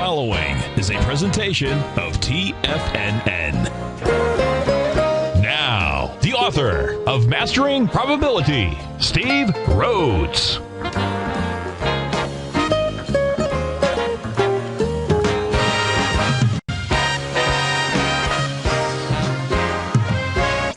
following is a presentation of TFNN. Now, the author of Mastering Probability, Steve Rhodes.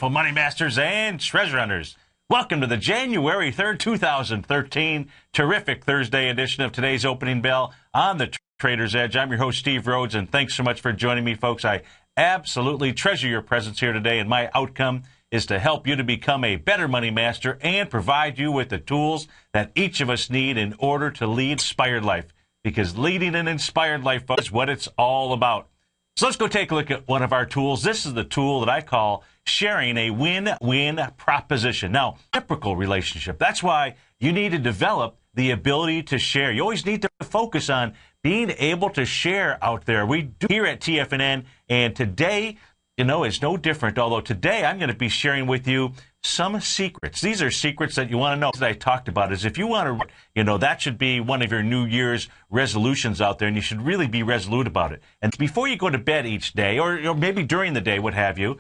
For Money Masters and Treasure Hunters, welcome to the January 3rd, 2013 terrific Thursday edition of today's Opening Bell on the Trader's Edge. I'm your host, Steve Rhodes, and thanks so much for joining me, folks. I absolutely treasure your presence here today, and my outcome is to help you to become a better money master and provide you with the tools that each of us need in order to lead inspired life, because leading an inspired life is what it's all about. So let's go take a look at one of our tools. This is the tool that I call sharing a win-win proposition. Now, reciprocal relationship. That's why you need to develop the ability to share. You always need to focus on being able to share out there. We do here at TFNN, and today, is no different, although today I'm going to be sharing with you some secrets. These are secrets that you want to know that I talked about. Is if you want to, that should be one of your New Year's resolutions out there, and you should really be resolute about it. And before you go to bed each day, or maybe during the day, what have you,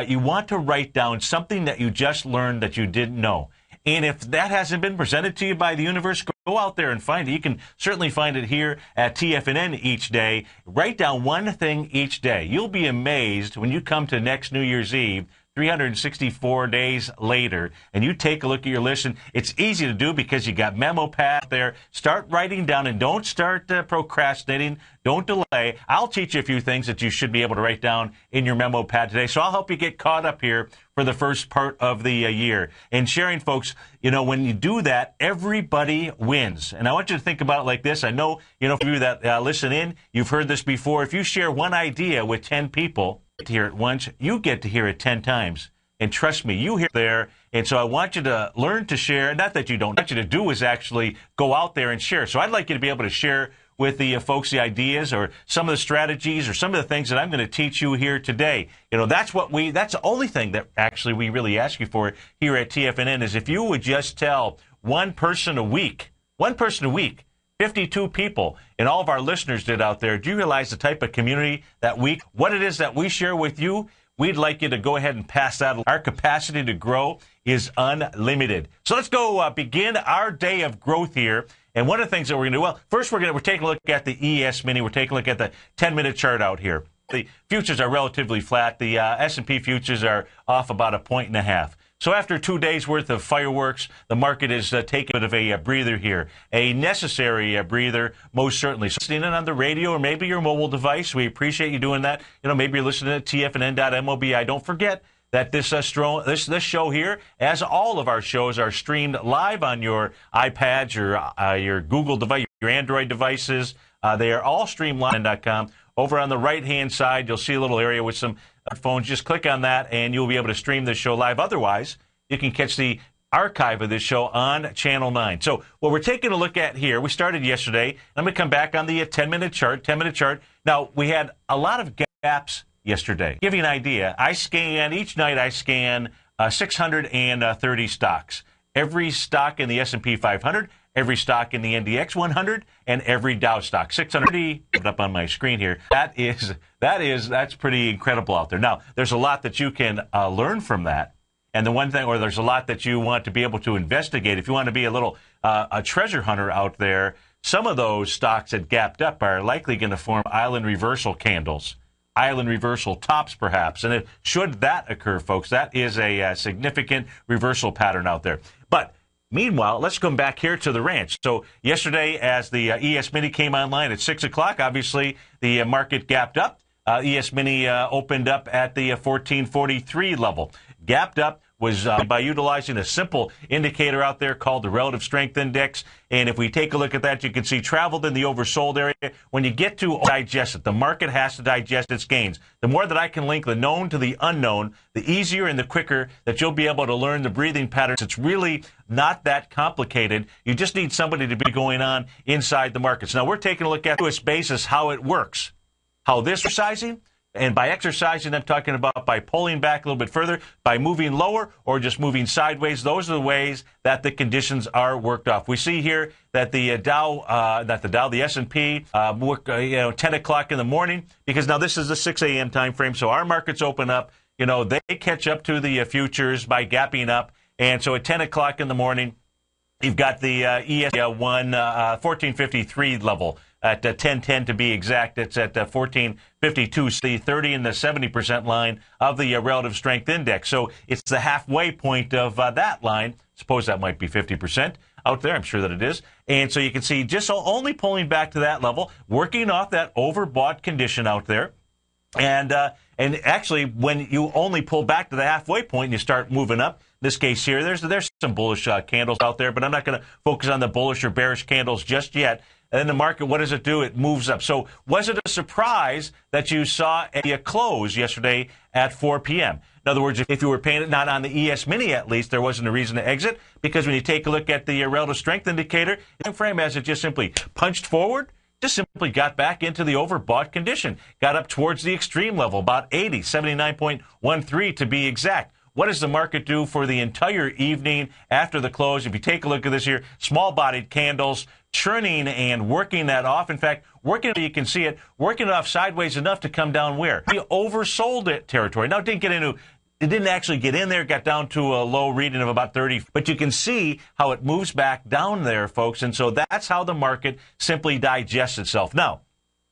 you want to write down something that you just learned that you didn't know. And if that hasn't been presented to you by the universe, go out there and find it. You can certainly find it here at TFNN each day. Write down one thing each day. You'll be amazed when you come to next New Year's Eve, 364 days later, and you take a look at your list. And it's easy to do because you got memo pad there. Start writing down and don't start procrastinating. Don't delay. I'll teach you a few things that you should be able to write down in your memo pad today. So I'll help you get caught up here for the first part of the year. And sharing, folks, when you do that, everybody wins. And I want you to think about it like this. I know, for you that listen in, you've heard this before. If you share one idea with 10 people, to hear it once, you get to hear it 10 times. And trust me, you hear it there. And so I want you to learn to share. Not that you don't. What I want you to do is actually go out there and share. So I'd like you to be able to share with the folks the ideas or some of the strategies or some of the things that I'm going to teach you here today. That's the only thing that actually we really ask you for here at TFNN is if you would just tell one person a week, 52 people, and all of our listeners did out there. Do you realize the type of community that what it is that we share with you? We'd like you to go ahead and pass that. Our capacity to grow is unlimited. So let's go begin our day of growth here. And one of the things that we're going to do, first we're taking a look at the ES Mini. We're taking a look at the 10-minute chart out here. The futures are relatively flat. The S&P futures are off about 1.5 points. So after 2 days worth of fireworks, the market is taking a bit of a breather here, a necessary breather, most certainly. So listening on the radio or maybe your mobile device, we appreciate you doing that. Maybe you're listening at tfnn.mobi. Don't forget that this show here, as all of our shows, are streamed live on your iPads, your Google device, your Android devices. They are all streamed live on TFNN.com. Over on the right-hand side, you'll see a little area with some phones. Just click on that, and you'll be able to stream this show live. Otherwise, you can catch the archive of this show on Channel 9. So what we're taking a look at here, we started yesterday. I'm going to come back on the 10-minute chart. Now, we had a lot of gaps yesterday. To give you an idea, each night I scan 630 stocks. Every stock in the S&P 500, every stock in the NDX 100, and every Dow stock. 630 up on my screen here. That's pretty incredible out there. Now, there's a lot that you can learn from that. And there's a lot that you want to be able to investigate. If you want to be a little a treasure hunter out there, some of those stocks that gapped up are likely going to form island reversal candles. Island reversal tops, perhaps. And should that occur, folks, that is a significant reversal pattern out there. But meanwhile, let's come back here to the ranch. So yesterday, as the ES Mini came online at 6 o'clock, obviously the market gapped up. ES Mini opened up at the 1443 level. Gapped up was by utilizing a simple indicator out there called the Relative Strength Index. And if we take a look at that, you can see traveled in the oversold area. When you get to digest it, the market has to digest its gains. The more that I can link the known to the unknown, the easier and the quicker that you'll be able to learn the breathing patterns. It's really not that complicated. You just need somebody to be going on inside the markets. Now, we're taking a look at this basis, how it works. How this exercising And by exercising, I'm talking about by pulling back a little bit further, by moving lower, or just moving sideways. Those are the ways that the conditions are worked off. We see here that the the S&P work 10 o'clock in the morning, because now this is the 6 a.m. time frame, so our markets open up. They catch up to the futures by gapping up, and so at 10 o'clock in the morning, you've got the ES1 1453 level at 1010 to be exact. It's at 1452, the 30 and the 70% line of the relative strength index. So it's the halfway point of that line. Suppose that might be 50% out there. I'm sure that it is. And so you can see just only pulling back to that level, working off that overbought condition out there. And actually, when you only pull back to the halfway point and you start moving up, in this case here, there's some bullish candles out there, but I'm not going to focus on the bullish or bearish candles just yet. And then the market, what does it do? It moves up. So was it a surprise that you saw a close yesterday at 4 p.m.? In other words, if you were paying it not on the ES Mini at least, there wasn't a reason to exit, because when you take a look at the relative strength indicator, the frame as it just simply punched forward, just simply got back into the overbought condition, got up towards the extreme level, about 80, 79.13 to be exact. What does the market do for the entire evening after the close? If you take a look at this here, small-bodied candles, churning and working that off. In fact, you can see it, working it off sideways enough to come down where? We oversold it territory. Now, it didn't actually get in there. It got down to a low reading of about 30. But you can see how it moves back down there, folks. And so that's how the market simply digests itself. Now,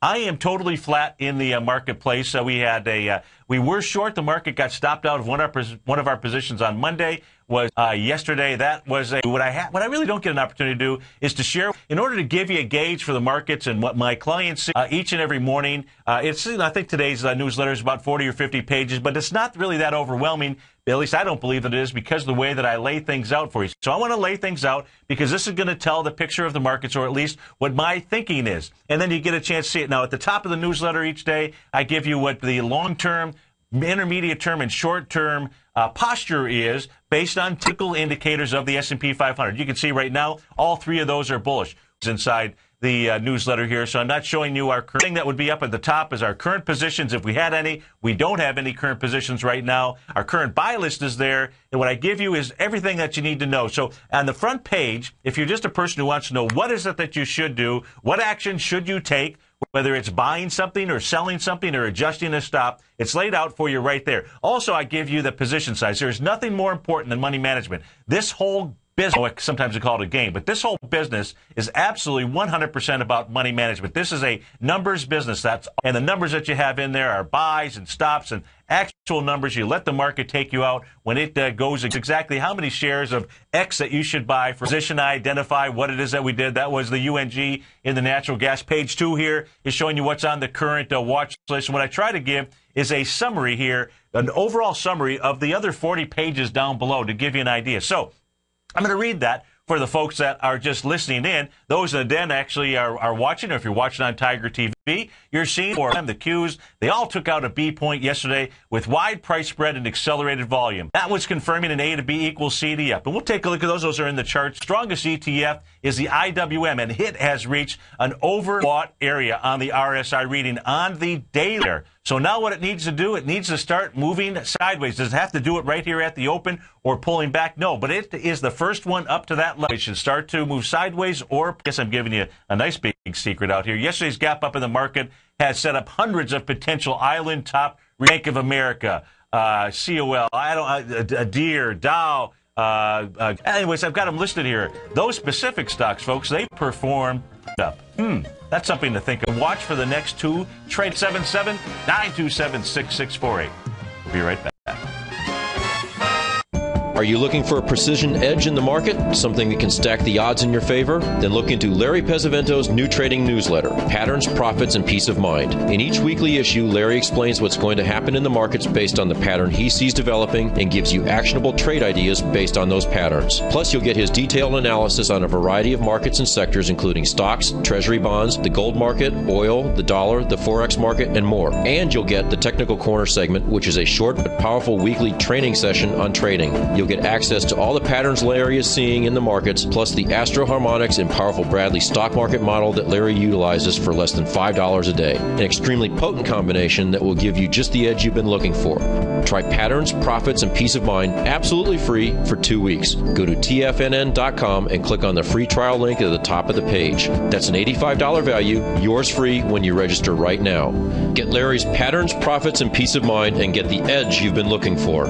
I am totally flat in the marketplace. We were short. The market got stopped out of one of our positions on Monday. Was yesterday. That was what I really don't get an opportunity to do is to share in order to give you a gauge for the markets and what my clients see each and every morning. I think today's newsletter is about 40 or 50 pages, but it's not really that overwhelming. At least I don't believe that it is, because of the way that I lay things out for you. So I want to lay things out because this is going to tell the picture of the markets, or at least what my thinking is. And then you get a chance to see it. Now, at the top of the newsletter each day, I give you what the long-term, intermediate term, and short-term posture is based on typical indicators of the S&P 500. You can see right now all three of those are bullish inside the newsletter here. So I'm not showing you our current thing. That would be up at the top is our current positions, if we had any. We don't have any current positions right now. Our current buy list is there, and what I give you is everything that you need to know. So on the front page, if you're just a person who wants to know what is it that you should do, what action should you take, whether it's buying something or selling something or adjusting a stop, it's laid out for you right there. Also, I give you the position size. There's nothing more important than money management. This whole business, sometimes we call it a game, but this whole business is absolutely 100% about money management. This is a numbers business. And the numbers that you have in there are buys and stops and actual numbers. You let the market take you out when it goes exactly how many shares of X that you should buy for position. I identify what it is that we did. That was the UNG in the natural gas. Page 2 here is showing you what's on the current watch list. And what I try to give is a summary here, an overall summary of the other 40 pages down below to give you an idea. So I'm going to read that for the folks that are just listening in. Those that then actually are watching, or if you're watching on TigerTV, you're seeing the Qs. They all took out a B point yesterday with wide price spread and accelerated volume. That was confirming an A to B equals C to F. And we'll take a look at those. Those are in the chart. Strongest ETF is the IWM, and it has reached an overbought area on the RSI reading on the daily. So now what it needs to do, it needs to start moving sideways. Does it have to do it right here at the open or pulling back? No, but it is the first one up to that level. It should start to move sideways, or I guess I'm giving you a nice big secret out here. Yesterday's gap up in the market has set up hundreds of potential island top. Bank of America, COL, Deere, Dow. Anyways, I've got them listed here. Those specific stocks, folks, they performed up. That's something to think of. Watch for the next two. Trade 779276648. We'll be right back. Are you looking for a precision edge in the market? Something that can stack the odds in your favor? Then look into Larry Pesavento's new trading newsletter, Patterns, Profits, and Peace of Mind. In each weekly issue, Larry explains what's going to happen in the markets based on the pattern he sees developing and gives you actionable trade ideas based on those patterns. Plus, you'll get his detailed analysis on a variety of markets and sectors, including stocks, treasury bonds, the gold market, oil, the dollar, the forex market, and more. And you'll get the Technical Corner segment, which is a short but powerful weekly training session on trading. You'll get get access to all the patterns Larry is seeing in the markets, plus the Astro Harmonics and powerful Bradley stock market model that Larry utilizes for less than $5 a day. An extremely potent combination that will give you just the edge you've been looking for. Try patterns, profits, and peace of mind absolutely free for 2 weeks. Go to tfnn.com and click on the free trial link at the top of the page. That's an $85 value, yours free when you register right now. Get Larry's patterns, profits, and peace of mind and get the edge you've been looking for.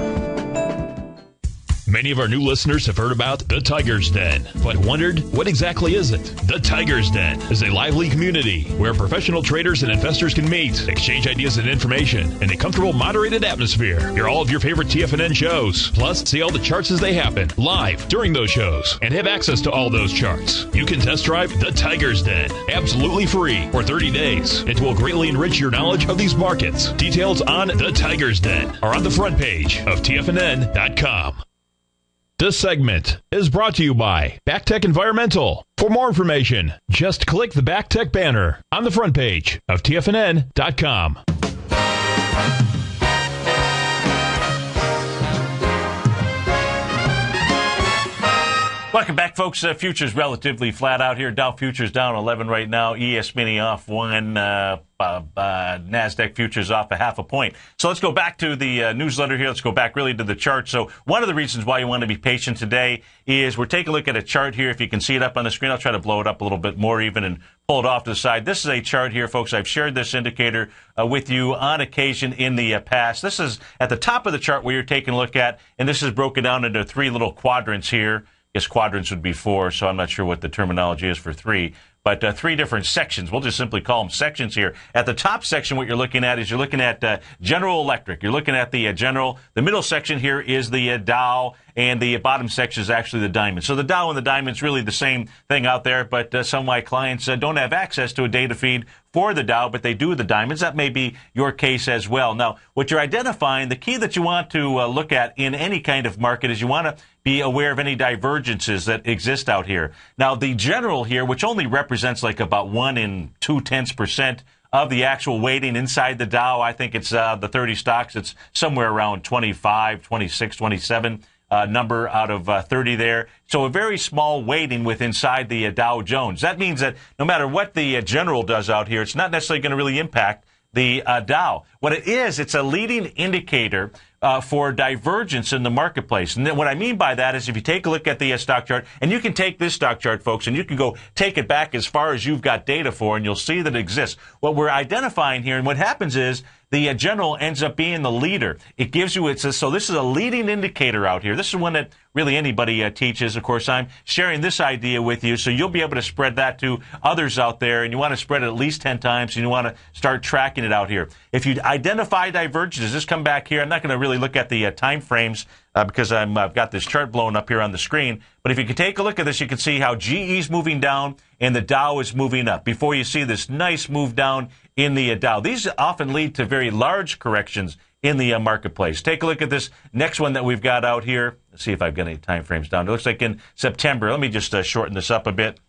Many of our new listeners have heard about the Tiger's Den, but wondered, what exactly is it? The Tiger's Den is a lively community where professional traders and investors can meet, exchange ideas and information in a comfortable, moderated atmosphere. Hear all of your favorite TFNN shows, plus see all the charts as they happen live during those shows, and have access to all those charts. You can test drive the Tiger's Den absolutely free for 30 days. It will greatly enrich your knowledge of these markets. Details on the Tiger's Den are on the front page of TFNN.com. This segment is brought to you by BackTech Environmental. For more information, just click the BackTech banner on the front page of TFNN.com. Welcome back, folks. Futures relatively flat out here. Dow futures down 11 right now. ES mini off 1. NASDAQ futures off a half a point. So let's go back to the newsletter here. Let's go back really to the chart. So one of the reasons why you want to be patient today is we're taking a look at a chart here. If you can see it up on the screen, I'll try to blow it up a little bit more even and pull it off to the side. This is a chart here, folks. I've shared this indicator with you on occasion in the past. This is at the top of the chart where you're taking a look at, and this is broken down into 3 little quadrants here. I guess quadrants would be 4, so I'm not sure what the terminology is for 3. But 3 different sections. We'll just simply call them sections here. At the top section, what you're looking at is you're looking at General Electric. You're looking at the General. The middle section here is the Dow, and the bottom section is actually the Diamond. So the Dow and the Diamond's really the same thing out there, but some of my clients don't have access to a data feed for the Dow, but they do the Diamonds. That may be your case as well. Now, what you're identifying, the key that you want to look at in any kind of market is you want to be aware of any divergences that exist out here. Now, the General here, which only represents like about 1 2/10% of the actual weighting inside the Dow, I think it's the 30 stocks, it's somewhere around 25, 26, 27 number out of 30 there. So a very small weighting with inside the Dow Jones. That means that no matter what the General does out here, it's not necessarily going to really impact the Dow. What it is, it's a leading indicator for divergence in the marketplace. And then what I mean by that is if you take a look at the stock chart, and you can take this stock chart, folks, and you can go take it back as far as you've got data for, and you'll see that it exists. What we're identifying here, and what happens is the General ends up being the leader. It gives you, so this is a leading indicator out here. This is one that really anybody teaches. Of course, I'm sharing this idea with you, so you'll be able to spread that to others out there, and you want to spread it at least 10 times, and you want to start tracking it out here. If you identify divergences, just come back here. I'm not going to really look at the time frames because I've got this chart blown up here on the screen. But if you can take a look at this, you can see how GE's moving down and the Dow is moving up before you see this nice move down in the Dow. These often lead to very large corrections in the marketplace. Take a look at this next one that we've got out here. Let's see if I've got any time frames down. It looks like in September. Let me just shorten this up a bit.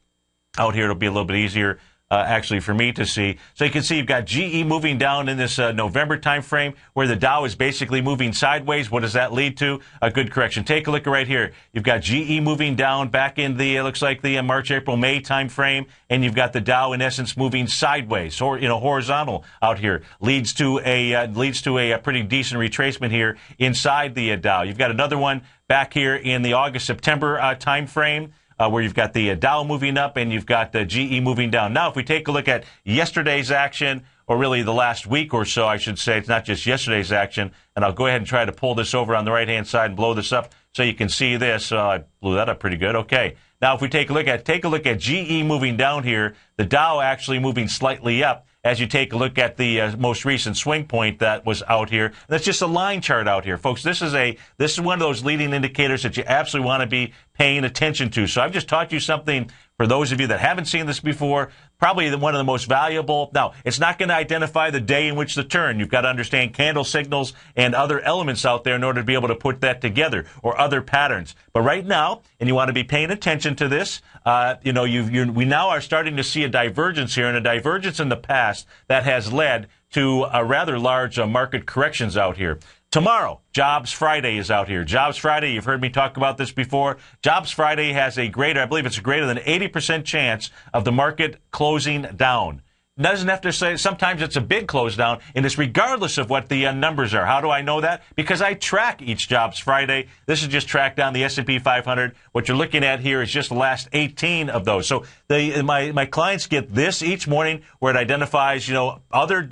Out here, it'll be a little bit easier actually for me to see. So you can see you've got GE moving down in this November time frame where the Dow is basically moving sideways. What does that lead to? A good correction. Take a look right here. You've got GE moving down back in the, it looks like the March, April, May time frame, and you've got the Dow in essence moving sideways or, horizontal out here. Leads to a pretty decent retracement here inside the Dow. You've got another one back here in the August, September time frame. Where you've got the Dow moving up and you've got the GE moving down. Now, if we take a look at yesterday's action, or really the last week or so, I should say, it's not just yesterday's action, and I'll go ahead and try to pull this over on the right-hand side and blow this up so you can see this. I blew that up pretty good. Okay. Now, if we take a look at GE moving down here, the Dow actually moving slightly up as you take a look at the most recent swing point that was out here. And that's just a line chart out here, folks. This is one of those leading indicators that you absolutely want to be paying attention to. So I've just taught you something for those of you that haven't seen this before. Probably one of the most valuable. Now, it's not going to identify the day in which the turn. You've got to understand candle signals and other elements out there in order to be able to put that together, or other patterns. But right now, and you want to be paying attention to this, we now are starting to see a divergence here, and a divergence in the past that has led to a rather large market corrections out here. Tomorrow, Jobs Friday is out here. Jobs Friday, you've heard me talk about this before. Jobs Friday has I believe it's a greater than 80% chance of the market closing down. Doesn't have to say, sometimes it's a big close down, and it's regardless of what the numbers are. How do I know that? Because I track each Jobs Friday. This is just tracked down the S&P 500. What you're looking at here is just the last 18 of those. So my clients get this each morning where it identifies, whatever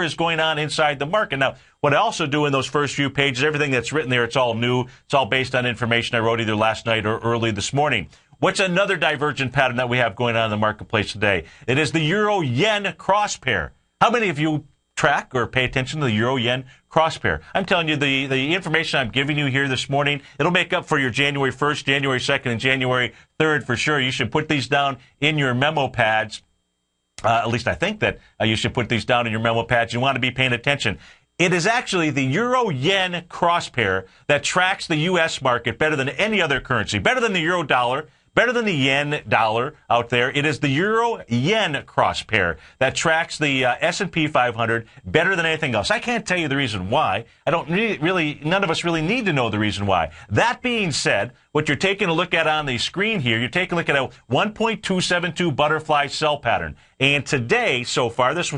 is going on inside the market. Now, what I also do in those first few pages, everything that's written there, it's all new. It's all based on information I wrote either last night or early this morning. What's another divergent pattern that we have going on in the marketplace today? It is the euro-yen cross pair. How many of you track or pay attention to the euro-yen cross pair? I'm telling you, the information I'm giving you here this morning, it'll make up for your January 1st, January 2nd, and January 3rd for sure. You should put these down in your memo pads. At least I think that you should put these down in your memo pads. You want to be paying attention. It is actually the euro-yen cross pair that tracks the U.S. market better than any other currency, better than the euro-dollar, better than the yen-dollar out there. It is the euro-yen cross pair that tracks the S&P 500 better than anything else. I can't tell you the reason why. None of us really need to know the reason why. That being said, what you're taking a look at on the screen here, you're taking a look at a 1.272 butterfly sell pattern. And today, so far, this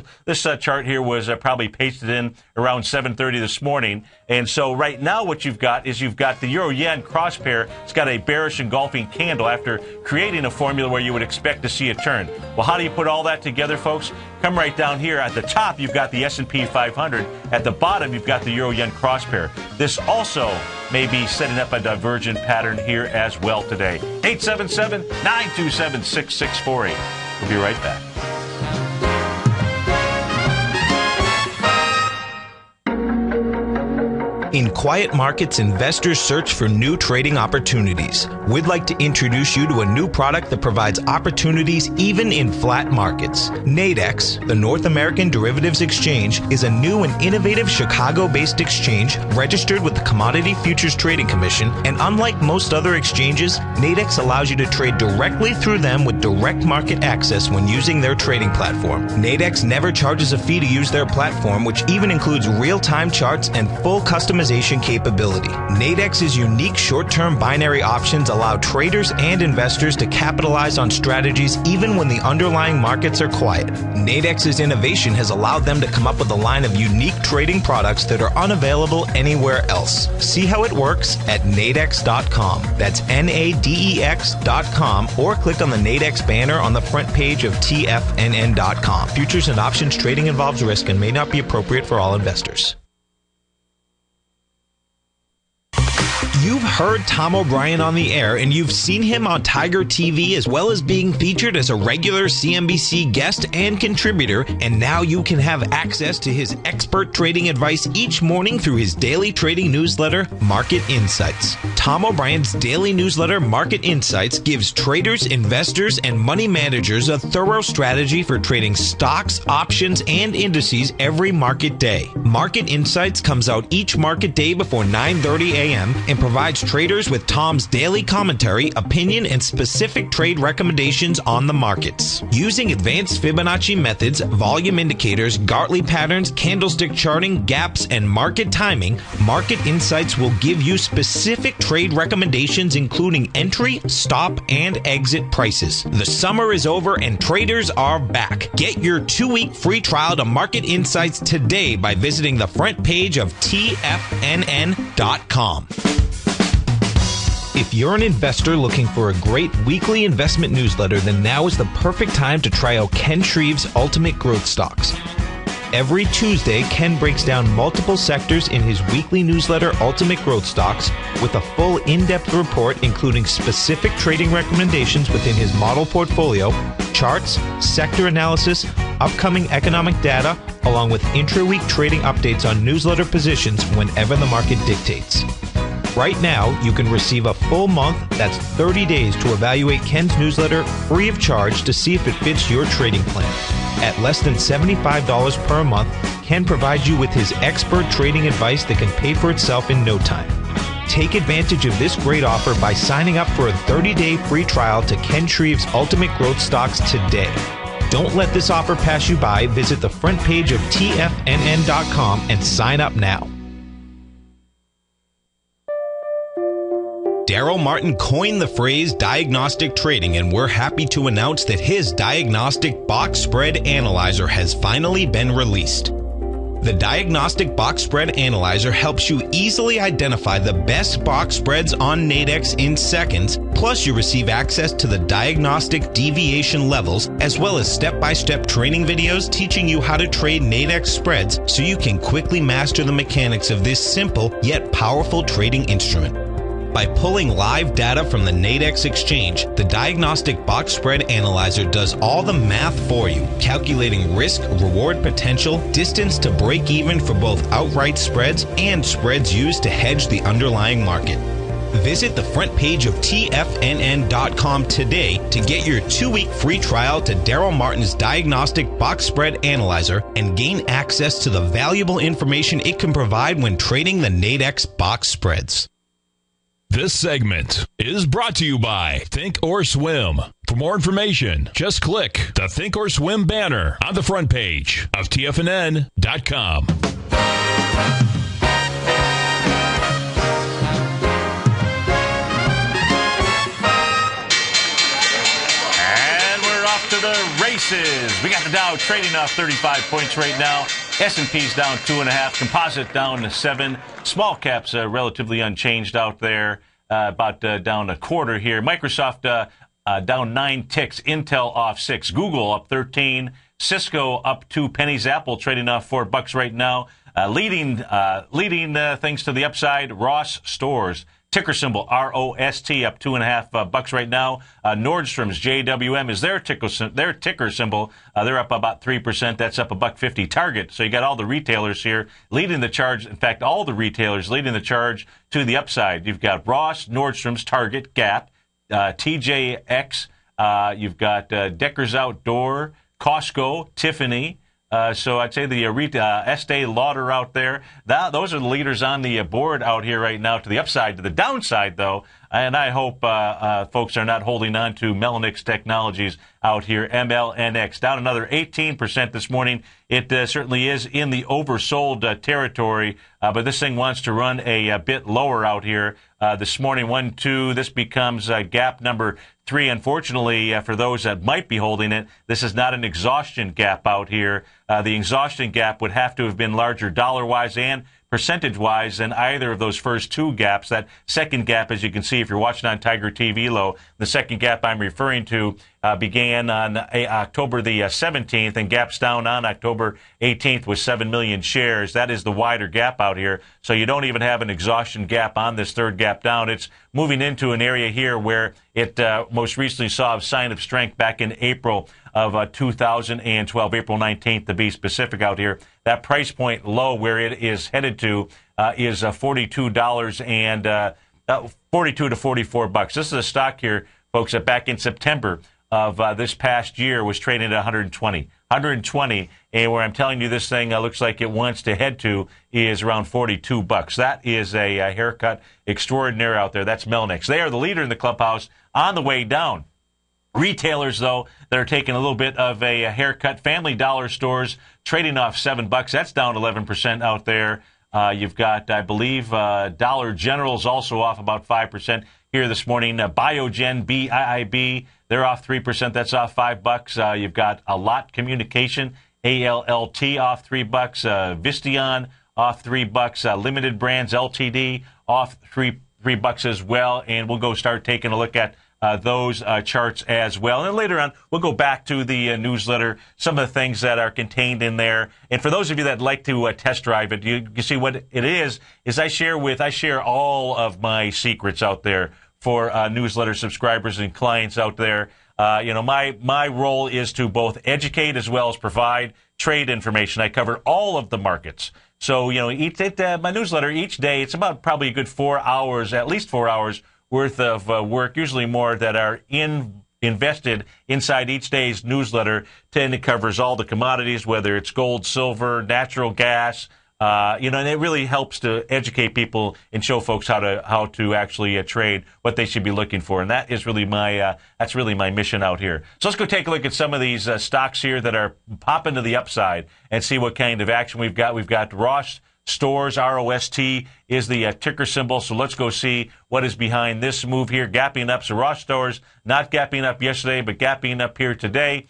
chart here was probably pasted in around 7:30 this morning. And so right now what you've got the euro-yen cross pair. It's got a bearish engulfing candle after creating a formula where you would expect to see a turn. Well, how do you put all that together, folks? Come right down here. At the top, you've got the S&P 500. At the bottom, you've got the euro-yen cross pair. This also may be setting up a divergent pattern here as well today. 877-927-6648. We'll be right back. In quiet markets, investors search for new trading opportunities. We'd like to introduce you to a new product that provides opportunities even in flat markets. Nadex, the North American Derivatives Exchange, is a new and innovative Chicago-based exchange registered with the Commodity Futures Trading Commission, and unlike most other exchanges, Nadex allows you to trade directly through them with direct market access when using their trading platform. Nadex never charges a fee to use their platform, which even includes real-time charts and full customization capability. Nadex's unique short-term binary options allow traders and investors to capitalize on strategies even when the underlying markets are quiet. Nadex's innovation has allowed them to come up with a line of unique trading products that are unavailable anywhere else. See how it works at nadex.com. That's NADEX.com, or click on the Nadex banner on the front page of TFNN.com. Futures and options trading involves risk and may not be appropriate for all investors. You've heard Tom O'Brien on the air, and you've seen him on Tiger TV, as well as being featured as a regular CNBC guest and contributor, and now you can have access to his expert trading advice each morning through his daily trading newsletter, Market Insights. Tom O'Brien's daily newsletter, Market Insights, gives traders, investors, and money managers a thorough strategy for trading stocks, options, and indices every market day. Market Insights comes out each market day before 9:30 a.m. and provides traders with Tom's daily commentary, opinion, and specific trade recommendations on the markets. Using advanced Fibonacci methods, volume indicators, Gartley patterns, candlestick charting, gaps, and market timing, Market Insights will give you specific trade recommendations including entry, stop, and exit prices. The summer is over and traders are back. Get your 2-week free trial to Market Insights today by visiting the front page of TFNN.com. If you're an investor looking for a great weekly investment newsletter, then now is the perfect time to try out Ken Shreve's Ultimate Growth Stocks. Every Tuesday, Ken breaks down multiple sectors in his weekly newsletter, Ultimate Growth Stocks, with a full in-depth report including specific trading recommendations within his model portfolio, charts, sector analysis, upcoming economic data, along with intra-week trading updates on newsletter positions whenever the market dictates. Right now, you can receive a full month, that's 30 days, to evaluate Ken's newsletter free of charge to see if it fits your trading plan. At less than $75 per month, Ken provides you with his expert trading advice that can pay for itself in no time. Take advantage of this great offer by signing up for a 30-day free trial to Ken Shreve's Ultimate Growth Stocks today. Don't let this offer pass you by. Visit the front page of TFNN.com and sign up now. Daryl Martin coined the phrase diagnostic trading, and we're happy to announce that his diagnostic box spread analyzer has finally been released. The Diagnostic Box Spread Analyzer helps you easily identify the best box spreads on Nadex in seconds, plus you receive access to the diagnostic deviation levels, as well as step-by-step training videos teaching you how to trade Nadex spreads so you can quickly master the mechanics of this simple yet powerful trading instrument. By pulling live data from the Nadex exchange, the Diagnostic Box Spread Analyzer does all the math for you, calculating risk, reward potential, distance to break even for both outright spreads and spreads used to hedge the underlying market. Visit the front page of TFNN.com today to get your 2-week free trial to Daryl Martin's Diagnostic Box Spread Analyzer and gain access to the valuable information it can provide when trading the Nadex box spreads. This segment is brought to you by Think or Swim. For more information, just click the Think or Swim banner on the front page of TFNN.com. And we're off to the races. We got the Dow trading off 35 points right now. S&P's down 2.5, composite down to 7. Small caps relatively unchanged out there, about down a quarter here. Microsoft down 9 ticks, Intel off 6, Google up 13, Cisco up 2 pennies, Apple trading off $4 right now. Leading things to the upside, Ross Stores. Ticker symbol ROST up $2.5 right now. Nordstrom's JWM is their ticker symbol. They're up about 3%. That's up $1.50. Target. So you got all the retailers here leading the charge. In fact, all the retailers leading the charge to the upside. You've got Ross, Nordstrom's, Target, Gap, TJX. You've got Deckers Outdoor, Costco, Tiffany. So I'd say the Estee Lauder out there, those are the leaders on the board out here right now to the upside. To the downside, though, and I hope folks are not holding on to Melanix Technologies out here, MLNX, down another 18% this morning. It certainly is in the oversold territory, but this thing wants to run a bit lower out here. This morning, 1-2, this becomes gap number 3. Unfortunately, for those that might be holding it, this is not an exhaustion gap out here. The exhaustion gap would have to have been larger dollar-wise and percentage-wise than either of those first 2 gaps. That second gap, as you can see if you're watching on Tiger TV low, the second gap I'm referring to began on October the 17th, and gaps down on October 18th with 7 million shares. That is the wider gap out here. So you don't even have an exhaustion gap on this third gap down. It's moving into an area here where it most recently saw a sign of strength back in April of 2012, April 19th to be specific out here. That price point low where it is headed to is $42 and 42 to $44. This is a stock here, folks, that back in September of this past year was trading at 120, and where I'm telling you this thing looks like it wants to head to is around $42. That is a haircut extraordinary out there. That's Melnix. They are the leader in the clubhouse on the way down. Retailers, though, that are taking a little bit of a haircut. Family Dollar stores trading off $7. That's down 11% out there. You've got, I believe, Dollar General's also off about 5% here this morning. Biogen, BIIB, they're off 3%. That's off $5. You've got A Lot Communication, ALLT, off $3. Visteon off $3. Limited Brands Ltd off $3 as well. And we'll go start taking a look at those charts as well. And then later on, we'll go back to the newsletter, some of the things that are contained in there. And for those of you that like to test drive it, you see what it is I share all of my secrets out there for newsletter subscribers and clients out there. My role is to both educate as well as provide trade information. I cover all of the markets. So, my newsletter each day, it's about probably a good 4 hours, at least 4 hours worth of work, usually more, that are invested inside each day's newsletter. And it covers all the commodities, whether it's gold, silver, natural gas, And it really helps to educate people and show folks how to actually trade, what they should be looking for, and that is really my mission out here. So let's go take a look at some of these stocks here that are popping to the upside and see what kind of action we've got. We've got Ross Stores, ROST is the ticker symbol. So let's go see what is behind this move here, gapping up. So Ross Stores not gapping up yesterday, but gapping up here today.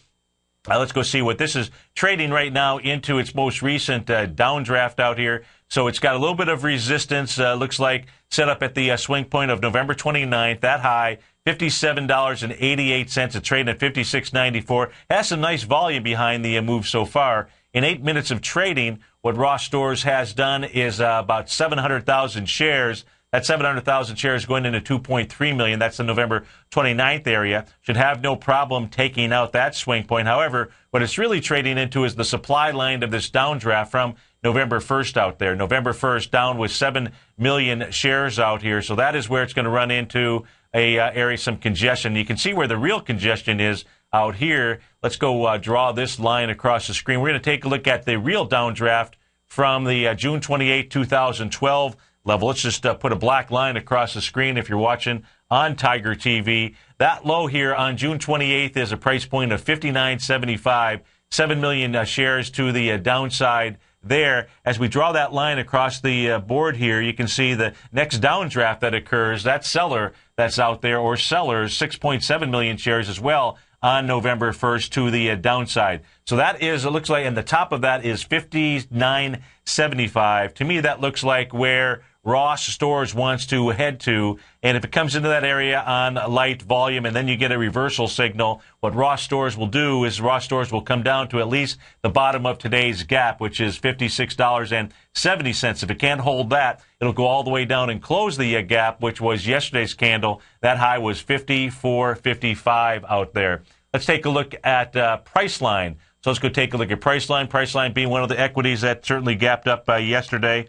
Let's go see what this is trading right now into its most recent downdraft out here. So it's got a little bit of resistance, looks like, set up at the swing point of November 29th. That high, $57.88. It's trading at $56.94. Has some nice volume behind the move so far. In 8 minutes of trading, what Ross Stores has done is about 700,000 shares. That 700,000 shares going into 2.3 million. That's the November 29th area. Should have no problem taking out that swing point. However, what it's really trading into is the supply line of this downdraft from November 1st out there. November 1st down with 7 million shares out here. So that is where it's going to run into a area, some congestion. You can see where the real congestion is out here. Let's go draw this line across the screen. We're going to take a look at the real downdraft from the June 28, 2012 level. Let's just put a black line across the screen if you're watching on Tiger TV. That low here on June 28th is a price point of $59.75, 7 million shares to the downside there. As we draw that line across the board here, you can see the next downdraft that occurs, that seller that's out there, or sellers, 6.7 million shares as well on November 1st to the downside. So that is, it looks like, and the top of that is $59.75. To me, that looks like where Ross Stores wants to head to, and if it comes into that area on light volume and then you get a reversal signal, what Ross Stores will do is Ross Stores will come down to at least the bottom of today's gap, which is $56.70. If it can't hold that, it'll go all the way down and close the gap, which was yesterday's candle. That high was $54.55 out there. Let's take a look at Priceline. So let's go take a look at Priceline. Priceline being one of the equities that certainly gapped up yesterday.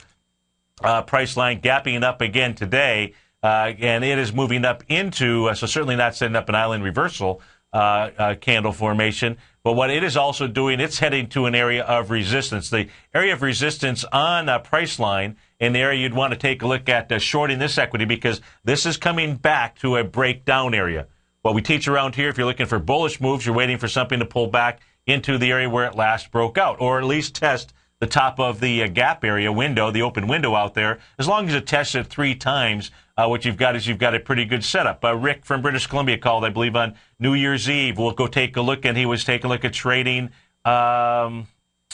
Priceline gapping up again today, and it is moving up into, so certainly not setting up an island reversal candle formation, but what it is also doing, it's heading to an area of resistance. The area of resistance on Priceline, and the area you'd want to take a look at shorting this equity, because this is coming back to a breakdown area. What we teach around here, if you're looking for bullish moves, you're waiting for something to pull back into the area where it last broke out, or at least test the top of the gap area window, the open window out there. As long as it tests it 3 times, what you've got is you've got a pretty good setup. Rick from British Columbia called, I believe, on New Year's Eve. We'll go take a look, and he was taking a look at trading. What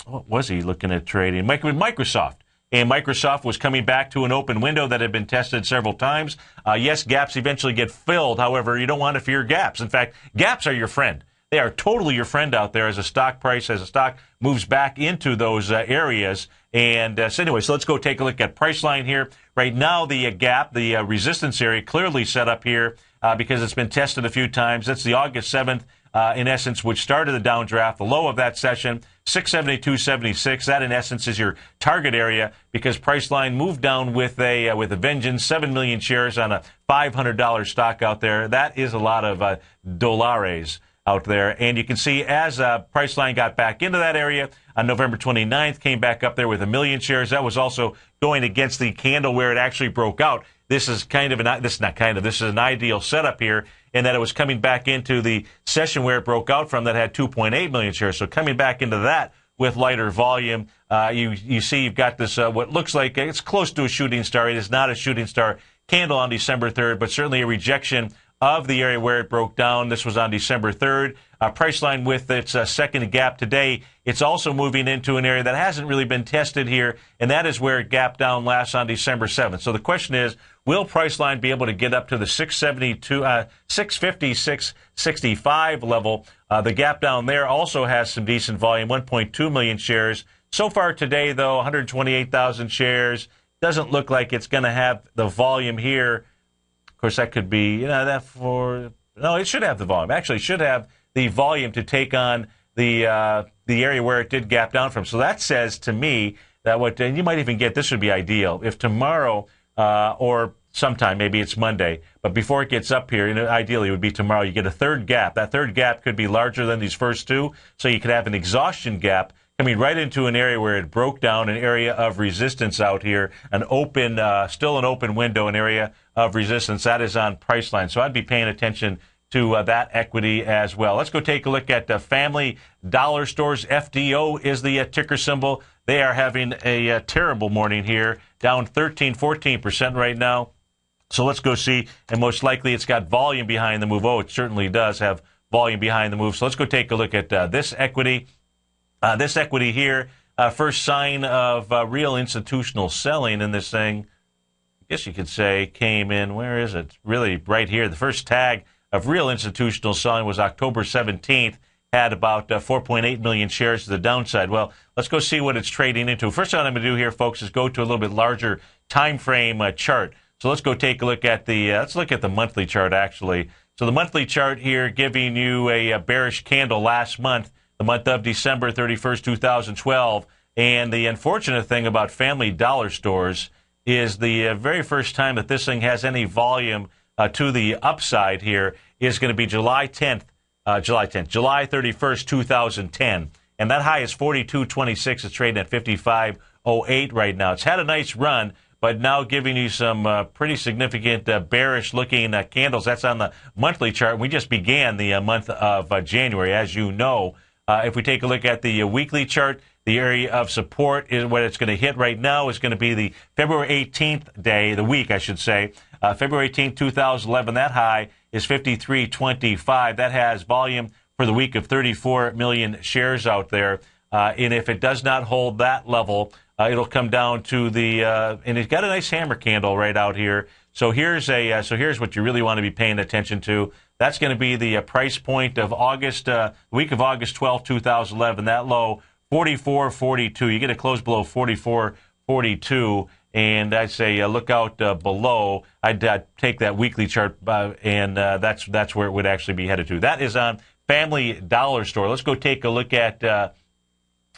was he looking at trading? Microsoft. And Microsoft was coming back to an open window that had been tested several times. Yes, gaps eventually get filled. However, you don't want to fear gaps. In fact, gaps are your friend. They are totally your friend out there as a stock price, as a stock moves back into those areas. And so let's go take a look at Priceline here. Right now, the gap, the resistance area, clearly set up here because it's been tested a few times. That's the August 7th, in essence, which started the downdraft. The low of that session, 672.76. That, in essence, is your target area because Priceline moved down with a vengeance. 7 million shares on a $500 stock out there. That is a lot of dollares out there. And you can see as Priceline got back into that area on November 29th, came back up there with 1 million shares. That was also going against the candle where it actually broke out. This is this is an ideal setup here in that it was coming back into the session where it broke out from that had 2.8 million shares. So coming back into that with lighter volume, you see you've got this, what looks like it's close to a shooting star. It is not a shooting star candle on December 3rd, but certainly a rejection of the area where it broke down. This was on December 3rd. Priceline with its second gap today, it's also moving into an area that hasn't really been tested here, and that is where it gapped down last on December 7th. So the question is, will Priceline be able to get up to the 650, 665 level? The gap down there also has some decent volume, 1.2 million shares. So far today, though, 128,000 shares. Doesn't look like it's going to have the volume here. Of course, that could be, it should have the volume. Actually, it should have the volume to take on the area where it did gap down from. So that says to me that and you might even get, this would be ideal, if tomorrow or sometime, maybe it's Monday, but before it gets up here, ideally it would be tomorrow, you get a third gap. That third gap could be larger than these first two, so you could have an exhaustion gap coming right into an area where it broke down, an area of resistance out here, an open, still an open window, an area of resistance. That is on Priceline. So I'd be paying attention to that equity as well. Let's go take a look at Family Dollar Stores. FDO is the ticker symbol. They are having a terrible morning here, down 13-14% right now. So let's go see, and most likely it's got volume behind the move. Oh, it certainly does have volume behind the move. So let's go take a look at this equity. This equity here, first sign of real institutional selling in this thing, I guess you could say, came in, where is it? Really right here. The first tag of real institutional selling was October 17th, had about 4.8 million shares to the downside. Well, let's go see what it's trading into. First thing I'm going to do here, folks, is go to a little bit larger time frame chart. So let's go take a look at the monthly chart, actually. So the monthly chart here giving you a bearish candle last month, the month of December 31st, 2012. And the unfortunate thing about Family Dollar Stores is the very first time that this thing has any volume to the upside here is going to be July 31st, 2010. And that high is 42.26. It's trading at 55.08 right now. It's had a nice run, but now giving you some pretty significant bearish-looking candles. That's on the monthly chart. We just began the month of January, as you know. If we take a look at the weekly chart, the area of support is what it's going to hit right now is going to be the February 18th day, the week, I should say. February 18th, 2011, that high is 53.25. That has volume for the week of 34 million shares out there. And if it does not hold that level, it'll come down to the and it's got a nice hammer candle right out here. So here's what you really want to be paying attention to. That's going to be the price point of August, week of August 12, 2011. That low, 44.42. You get a close below 44.42. And I'd say look out below. I'd take that weekly chart, and that's where it would actually be headed to. That is on Family Dollar Store. Let's go take a look at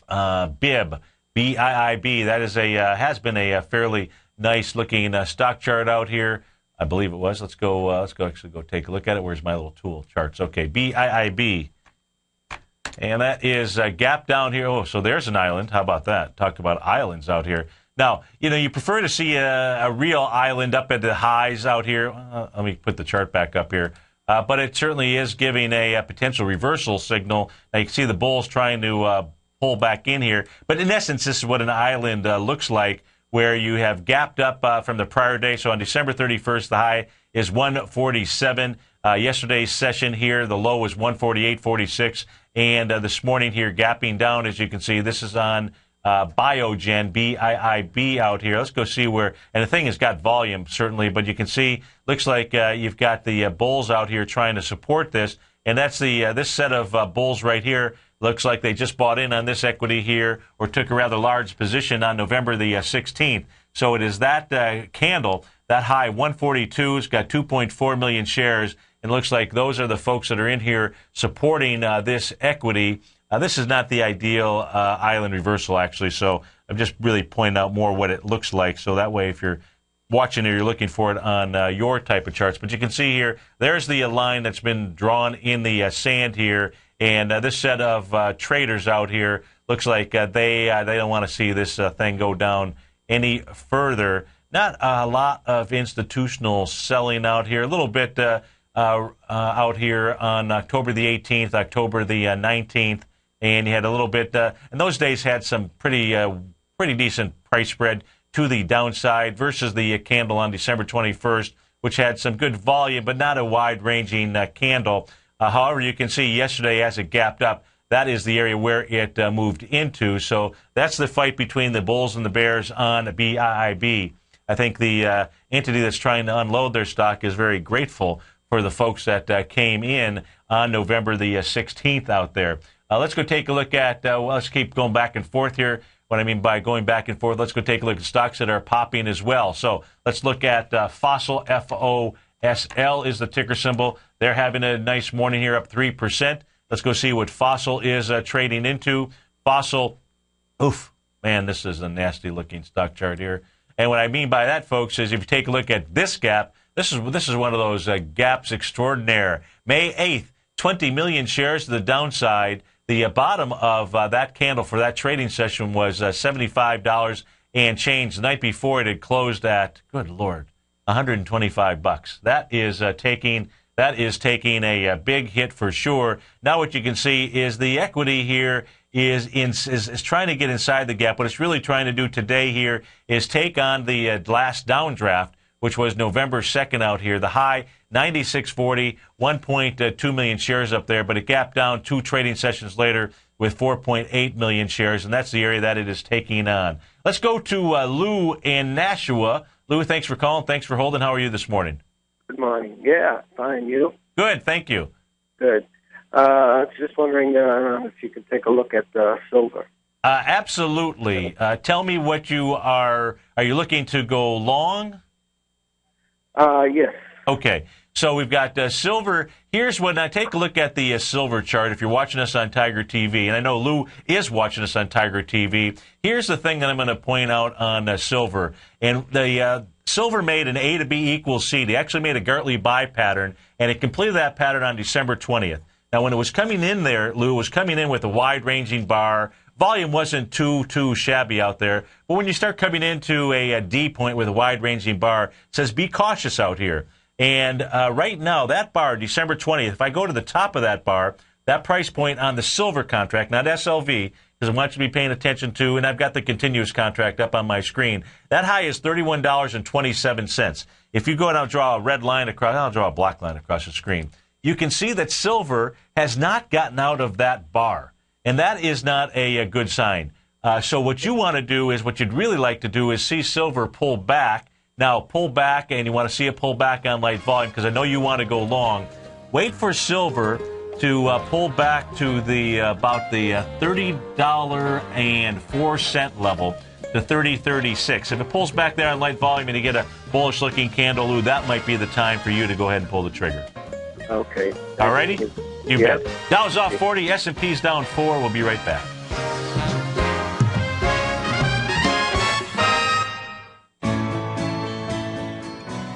BIB, B-I-I-B. That is has been a fairly nice looking stock chart out here. I believe it was. Let's go take a look at it. Where's my little tool charts? Okay, BIIB. And that is a gap down here. Oh, so there's an island. How about that? Talk about islands out here. Now, you prefer to see a real island up at the highs out here. Let me put the chart back up here. But it certainly is giving a potential reversal signal. Now, you can see the bulls trying to pull back in here. But in essence, this is what an island looks like, where you have gapped up from the prior day. So on December 31st, the high is 147. Yesterday's session here, the low was 148.46. And this morning here, gapping down, as you can see, this is on Biogen, BIIB out here. Let's go see where, and the thing has got volume, certainly, but you can see, looks like you've got the bulls out here trying to support this, and that's this set of bulls right here. Looks like they just bought in on this equity here, or took a rather large position on November the 16th. So it is that candle, that high 142, it's got 2.4 million shares, and it looks like those are the folks that are in here supporting this equity. This is not the ideal island reversal, actually, so I'm just really pointing out more what it looks like, so that way if you're watching it, you're looking for it on your type of charts. But you can see here, there's the line that's been drawn in the sand here, and this set of traders out here looks like they don't want to see this thing go down any further. Not a lot of institutional selling out here, a little bit out here on October the 18th, October the 19th. And you had a little bit, and those days had some pretty decent price spread to the downside versus the candle on December 21st, which had some good volume, but not a wide-ranging candle. However, you can see yesterday as it gapped up, that is the area where it moved into. So that's the fight between the bulls and the bears on BIIB. I think the entity that's trying to unload their stock is very grateful for the folks that came in on November the 16th out there. Let's go take a look at, let's keep going back and forth here. What I mean by going back and forth, let's go take a look at stocks that are popping as well. So let's look at Fossil, F-O-S-L is the ticker symbol. They're having a nice morning here, up 3%. Let's go see what Fossil is trading into. Fossil, oof, man, this is a nasty-looking stock chart here. And what I mean by that, folks, is if you take a look at this gap, this is one of those gaps extraordinaire. May 8th, 20 million shares to the downside. The bottom of that candle for that trading session was $75 and change. The night before it had closed at, good Lord, $125. That is taking a big hit for sure. Now what you can see is the equity here is trying to get inside the gap. What it's really trying to do today here is take on the last downdraft, which was November 2nd out here. The high, 96.40, 1.2 million shares up there, but it gapped down 2 trading sessions later with 4.8 million shares, and that's the area that it is taking on. Let's go to Lou in Nashua. Lou, thanks for calling. Thanks for holding. How are you this morning? Good morning. Yeah, fine. You? Good, thank you. Good. I was just wondering if you could take a look at silver. Absolutely. Tell me what you are you looking to go long? Yes. Okay. So we've got silver. Here's when I take a look at the silver chart. If you're watching us on Tiger TV, and I know Lou is watching us on Tiger TV, here's the thing that I'm going to point out on silver. And the silver made an A to B equals C. They actually made a Gartley buy pattern, and it completed that pattern on December 20th. Now, when it was coming in there, Lou was coming in with a wide-ranging bar. Volume wasn't too shabby out there. But when you start coming into a D point with a wide-ranging bar, it says be cautious out here. And right now, that bar, December 20th, if I go to the top of that bar, that price point on the silver contract, not SLV, because I want you to be paying attention to, and I've got the continuous contract up on my screen, that high is $31.27. If you go and I'll draw a red line across, I'll draw a black line across the screen, you can see that silver has not gotten out of that bar. And that is not a good sign. So what you want to do is, what you'd really like to do is see silver pull back. Now, pull back, and you want to see it pull back on light volume, because I know you want to go long. Wait for silver to pull back to the about the $30.04 level to 30.36. If it pulls back there on light volume and you get a bullish-looking candle, Lou, that might be the time for you to go ahead and pull the trigger. Okay. All righty? You Yes. bet. Dow's off 40, S&P's down 4. We'll be right back.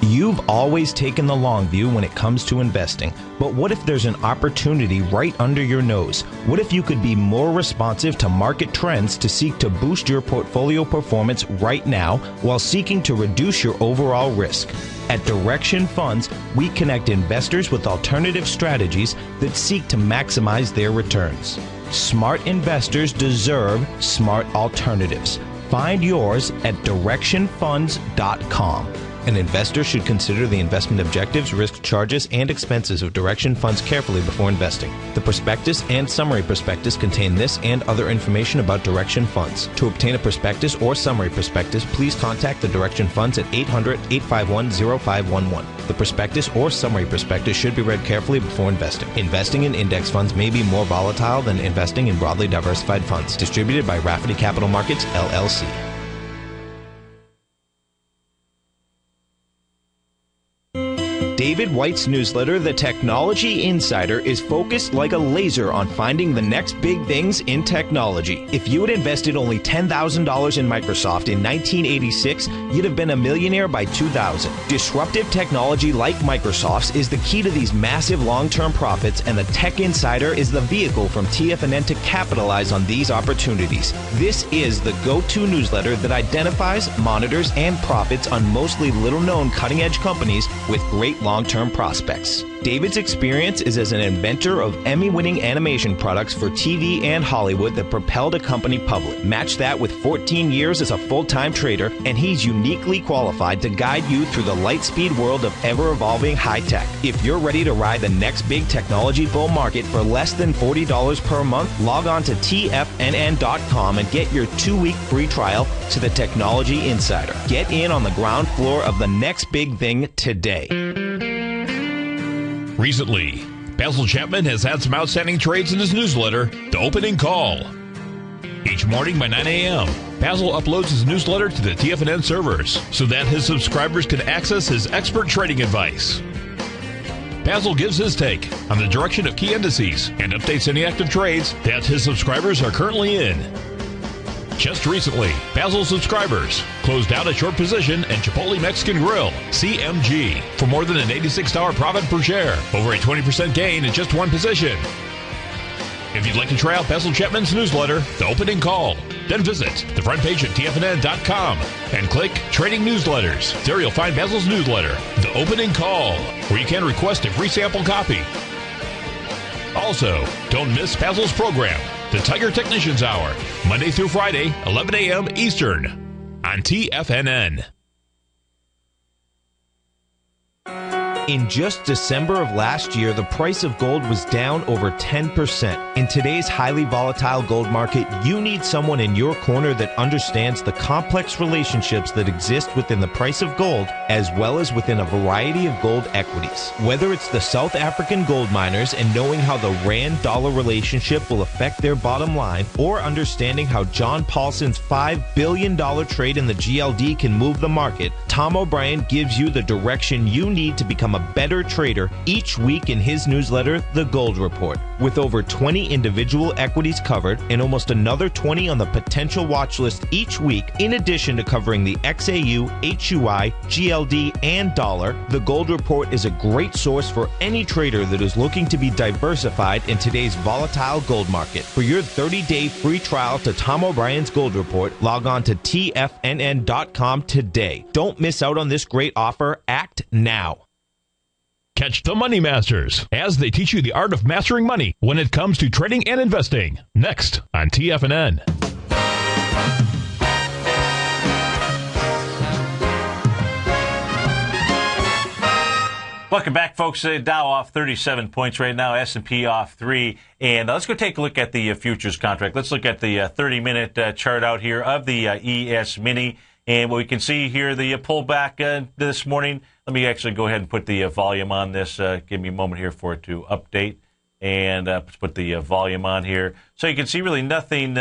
You've always taken the long view when it comes to investing, but what if there's an opportunity right under your nose? What if you could be more responsive to market trends to seek to boost your portfolio performance right now while seeking to reduce your overall risk? At Direction Funds, we connect investors with alternative strategies that seek to maximize their returns. Smart investors deserve smart alternatives. Find yours at directionfunds.com. An investor should consider the investment objectives, risk charges, and expenses of Direction Funds carefully before investing. The prospectus and summary prospectus contain this and other information about Direction Funds. To obtain a prospectus or summary prospectus, please contact the Direction Funds at 800-851-0511. The prospectus or summary prospectus should be read carefully before investing. Investing in index funds may be more volatile than investing in broadly diversified funds. Distributed by Rafferty Capital Markets, LLC. David White's newsletter, The Technology Insider, is focused like a laser on finding the next big things in technology. If you had invested only $10,000 in Microsoft in 1986, you'd have been a millionaire by 2000. Disruptive technology like Microsoft's is the key to these massive long-term profits, and the Tech Insider is the vehicle from TFNN to capitalize on these opportunities. This is the go-to newsletter that identifies, monitors, and profits on mostly little-known cutting-edge companies with great long-term prospects. David's experience is as an inventor of Emmy-winning animation products for TV and Hollywood that propelled a company public. Match that with 14 years as a full-time trader, and he's uniquely qualified to guide you through the light-speed world of ever-evolving high-tech. If you're ready to ride the next big technology bull market for less than $40 per month, log on to TFNN.com and get your 2-week free trial to the Technology Insider. Get in on the ground floor of the next big thing today. Recently, Basil Chapman has had some outstanding trades in his newsletter, The Opening Call. Each morning by 9 a.m., Basil uploads his newsletter to the TFNN servers so that his subscribers can access his expert trading advice. Basil gives his take on the direction of key indices and updates any active trades that his subscribers are currently in. Just recently, Basil subscribers closed out a short position in Chipotle Mexican Grill, CMG, for more than an $86 profit per share, over a 20% gain in just one position. If you'd like to try out Basil Chapman's newsletter, The Opening Call, then visit the front page at TFNN.com and click Trading Newsletters. There you'll find Basil's newsletter, The Opening Call, where you can request a free sample copy. Also, don't miss Basil's program, The Tiger Technicians Hour, Monday through Friday, 11 a.m. Eastern, on TFNN. In just December of last year, the price of gold was down over 10%. In today's highly volatile gold market, you need someone in your corner that understands the complex relationships that exist within the price of gold, as well as within a variety of gold equities. Whether it's the South African gold miners and knowing how the rand-dollar relationship will affect their bottom line, or understanding how John Paulson's $5 billion trade in the GLD can move the market, Tom O'Brien gives you the direction you need to become a better trader each week in his newsletter, The Gold Report. With over 20 individual equities covered and almost another 20 on the potential watch list each week, in addition to covering the XAU, HUI, GLD, and dollar, The Gold Report is a great source for any trader that is looking to be diversified in today's volatile gold market. For your 30-day free trial to Tom O'Brien's Gold Report, log on to TFNN.com today. Don't miss out on this great offer. Act now. Catch the Money Masters as they teach you the art of mastering money when it comes to trading and investing. Next on TFNN. Welcome back, folks. Dow off 37 points right now. S&P off 3. And let's go take a look at the futures contract. Let's look at the 30-minute chart out here of the ES Mini. And what we can see here, the pullback this morning. Let me actually go ahead and put the volume on this. Give me a moment here for it to update. And let's put the volume on here. So you can see really nothing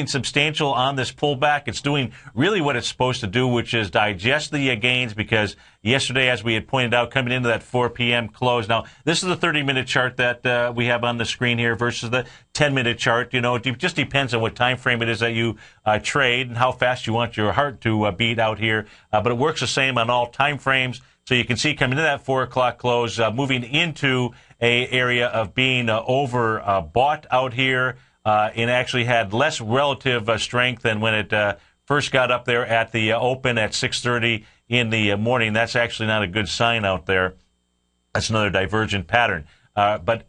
substantial on this pullback. It's doing really what it's supposed to do, which is digest the gains, because yesterday, as we had pointed out, coming into that 4 p.m. close. Now, this is the 30-minute chart that we have on the screen here versus the 10-minute chart. You know, it just depends on what time frame it is that you trade and how fast you want your heart to beat out here. But it works the same on all time frames. So you can see coming into that 4 o'clock close, moving into a area of being overbought out here, and actually had less relative strength than when it first got up there at the open at 6:30 in the morning. That's actually not a good sign out there. That's another divergent pattern. But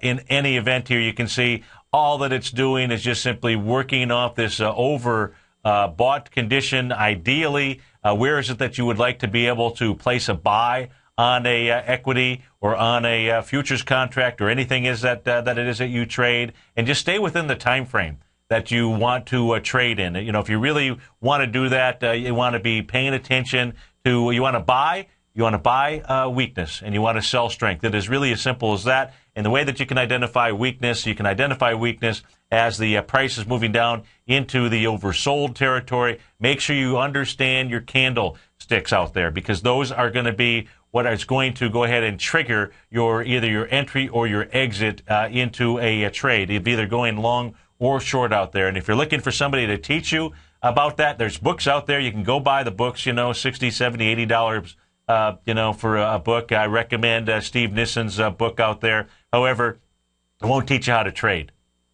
in any event here, you can see all that it's doing is just simply working off this overbought condition. Ideally, where is it that you would like to be able to place a buy on a equity or on a futures contract or anything is that it is that you trade, and just stay within the time frame that you want to trade in. You know, if you really want to do that, you want to be paying attention to, you want to buy weakness and you want to sell strength. It is really as simple as that. And the way that you can identify weakness as the price is moving down into the oversold territory. Make sure you understand your candlesticks out there, because those are going to be what is going to go ahead and trigger either your entry or your exit into a trade. You'll be either going long or short out there. And if you're looking for somebody to teach you about that, there's books out there. You can go buy the books, $60, $70, $80, for a book. I recommend Steve Nissen's book out there. However, it won't teach you how to trade.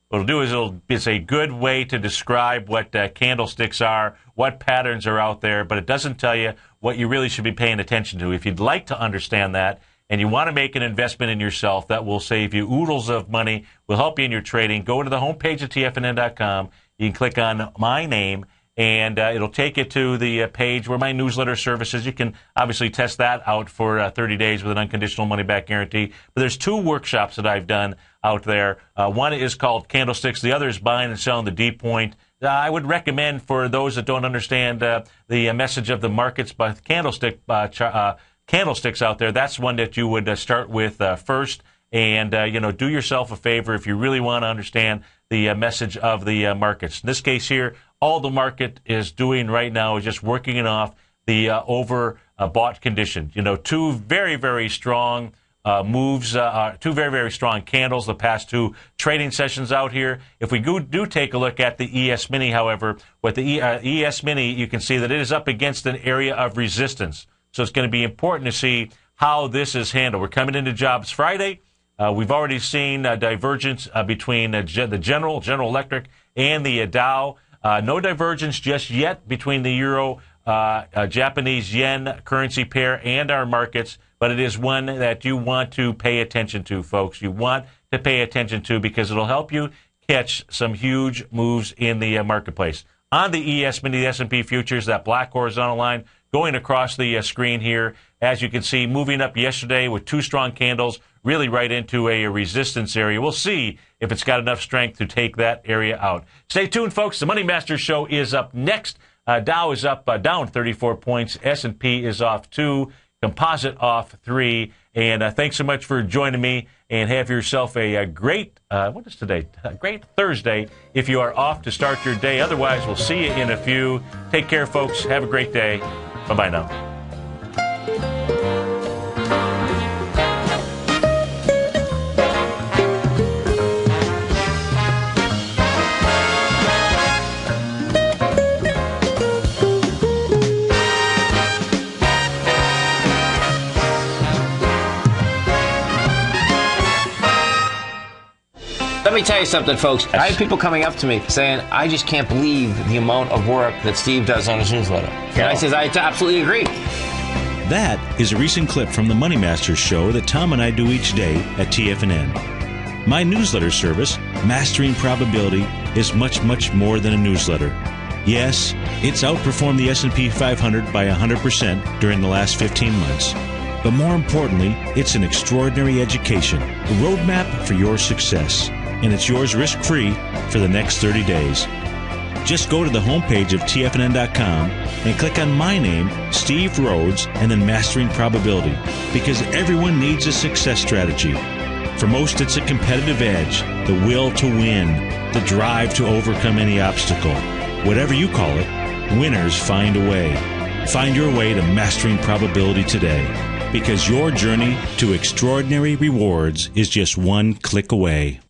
What it'll do is it's a good way to describe what candlesticks are, what patterns are out there, but it doesn't tell you what you really should be paying attention to. If you'd like to understand that and you want to make an investment in yourself that will save you oodles of money, will help you in your trading, go to the homepage of TFNN.com. You can click on my name, and it'll take you to the page where my newsletter services. You can obviously test that out for 30 days with an unconditional money-back guarantee. But there's 2 workshops that I've done out there. One is called Candlesticks. The other is Buying and Selling the Deep Point. I would recommend, for those that don't understand the message of the markets by candlesticks out there, that's one that you would start with first. And, do yourself a favor if you really want to understand the message of the markets. In this case here, all the market is doing right now is just working it off the overbought condition. 2 very, very strong moves, 2 very, very strong candles the past 2 trading sessions out here. If we do take a look at the ES Mini, however, with the ES Mini, you can see that it is up against an area of resistance. So it's going to be important to see how this is handled. We're coming into Jobs Friday. We've already seen divergence between the General Electric, and the Dow. No divergence just yet between the euro, Japanese yen currency pair and our markets, but it is one that you want to pay attention to, folks. You want to pay attention to because it'll help you catch some huge moves in the marketplace. On the ES Mini, the S&P futures, that black horizontal line going across the screen here, as you can see, moving up yesterday with two strong candles, really right into a resistance area. We'll see if it's got enough strength to take that area out. Stay tuned, folks. The Money Master Show is up next. Dow is up, down 34 points. S&P is off 2. Composite off 3. And thanks so much for joining me. And have yourself a great, what is today? A great Thursday if you are off to start your day. Otherwise, we'll see you in a few. Take care, folks. Have a great day. Bye-bye now. Let me tell you something, folks. I have people coming up to me saying, I just can't believe the amount of work that Steve does on his newsletter. And I says, I absolutely agree. That is a recent clip from the Money Masters show that Tom and I do each day at TFNN. My newsletter service, Mastering Probability, is much, much more than a newsletter. Yes, it's outperformed the S&P 500 by 100% during the last 15 months. But more importantly, it's an extraordinary education, a roadmap for your success. And it's yours risk-free for the next 30 days. Just go to the homepage of TFNN.com and click on my name, Steve Rhodes, and then Mastering Probability, because everyone needs a success strategy. For most, it's a competitive edge, the will to win, the drive to overcome any obstacle. Whatever you call it, winners find a way. Find your way to Mastering Probability today, because your journey to extraordinary rewards is just one click away.